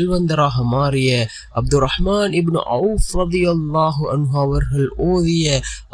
செல்வந்தராக மாறிய அப்துர் ரஹ்மான் இப்னு அவுஃப் ரலியல்லாஹு அன்ஹு அவர்கள் ஓதிய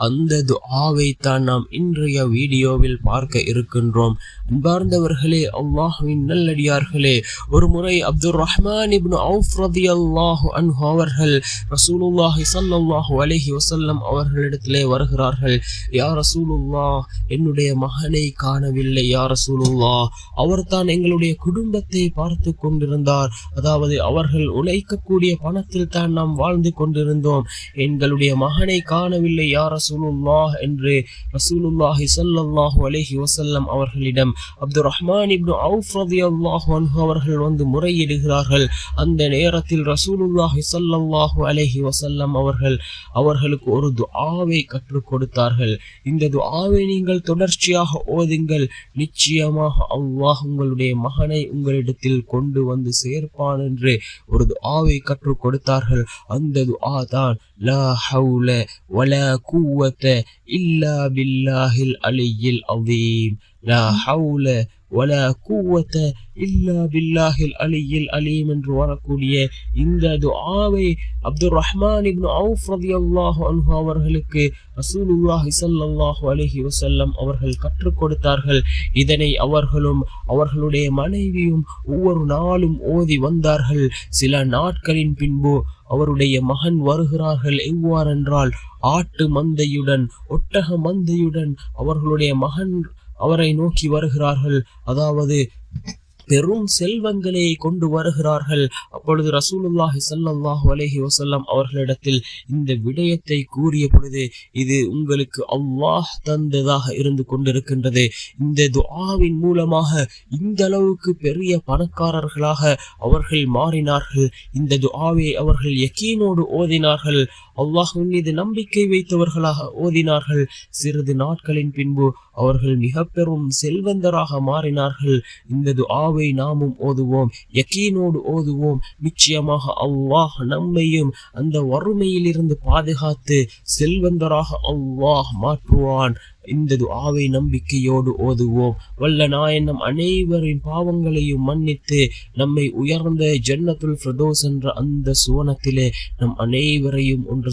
அந்த துஆவை தான் நாம் இன்றைய வீடியோவில் பார்க்க இருக்கின்றோம். அன்பார்ந்தவர்களே, அல்லாஹ்வின் நல்லடியார்களே, ஒரு முறை அப்துர் ரஹ்மான் இப்னு அவுஃப் ரலியல்லாஹு அன்ஹு அவர்கள் ரசூலுல்லாஹி ஸல்லல்லாஹு அலைஹி வஸல்லம் அவர்களிடத்திலே வருகிறார்கள். யா ரசூலுல்லாஹ், என்னுடைய மகனை காணவில்லை யா ரசூலுல்லாஹ். அவர்தான் எங்களுடைய குடும்பத்தை பார்த்து கொண்டிருந்தார். அதாவது அவர்கள் உழைக்கக்கூடிய பணத்தில் தான் நாம் வாழ்ந்து கொண்டிருந்தோம். எங்களுடைய மகனை காணவில்லை யா ரசூலுல்லாஹ் என்று ரசூலுல்லாஹி ஸல்லல்லாஹு அலைஹி வஸல்லம் அவர்களிடம் அப்துர் ரஹ்மான் இப்னு அவுஃப் ரலியல்லாஹு அன்ஹு அவர்கள் வந்து முறையிடுகிறார்கள். அந்த நேரத்தில் ரசூலுல்லாஹி ஸல்லல்லாஹு அலைஹி வஸல்லம் அவர்களுக்கு ஒரு துஆவை கற்றுக் கொடுத்தார்கள். இந்த துஆவை நீங்கள் தொடர்ச்சியாக ஓதுங்கள், நிச்சயமாக அல்லாஹ் உங்களுடைய மகனை உங்களிடத்தில் கொண்டு வந்து சேர்ப்பான் என்று ஒரு துஆவை கற்றுக் கொடுத்தார்கள். அந்த துஆ தான் லா ஹவுல வலா குவத இல்லா பில்லாஹில் அலியில் அதீம். லா ஹவுல வலா குவத இல்லா பில்லாஹில் அலியில் அலீம் என்று வரக்கூடிய இந்த துஆவை அப்துர் ரஹ்மான் இப்னு அவுஃப் ரலியல்லாஹு அன்ஹு அவர்களுக்கு ரசூலுல்லாஹி ஸல்லல்லாஹு அலைஹி வஸல்லம் அவர்கள் கற்றுக் கொடுத்தார்கள். இதனை அவர்களும் அவர்களுடைய மனைவியும் ஒவ்வொரு நாளும் ஓதி வந்தார்கள். சில நாட்களின் பின்பு அவருடைய மகன் வருகிறார்கள். எவ்வாறென்றால் ஆட்டு மந்தையுடன், ஒட்டக மந்தையுடன் அவர்களுடைய மகன் அவரை நோக்கி வருகிறார்கள். அதாவது பெரும் செல்வங்களை கொண்டு வருகிறார்கள். அப்பொழுது ரசூலுல்லாஹி ஸல்லல்லாஹு அலைஹி வஸல்லம் அவர்களிடத்தில் இந்த விடயத்தை கூறிய பொழுது, இது உங்களுக்கு அல்லாஹ் தந்ததாக இருந்து கொண்டிருக்கின்றது. இந்த துஆவின் மூலமாக இந்த அளவுக்கு பெரிய பணக்காரர்களாக அவர்கள் மாறினார்கள். இந்த துஆவை அவர்கள் யகீனோடு ஓதினார்கள். அல்லாஹ்வின் மீது நம்பிக்கை வைத்தவர்களாக ஓதினார்கள். சிறிது நாட்களின் பின்பு அவர்கள் மிக பெரும் செல்வந்தராக மாறினார்கள். இந்த துஆவை நாமும் ஓதுவோம், யகீனோடு ஓதுவோம். நிச்சயமாக அல்லாஹ் நம்மையும் அந்த வறுமையிலிருந்து பாதுகாத்து செல்வந்தராக அல்லாஹ் மாற்றுவான். இந்த துஆவை நம்பிக்கையோடு ஓதுவோம். வல்ல நாயன் நம் அனைவரின் பாவங்களையும் மன்னித்து நம்மை உயர்ந்த ஜன்னத்துல் ஃபிர்தௌஸ் என்ற அந்த சுவனத்திலே நம் அனைவரையும் ஒன்று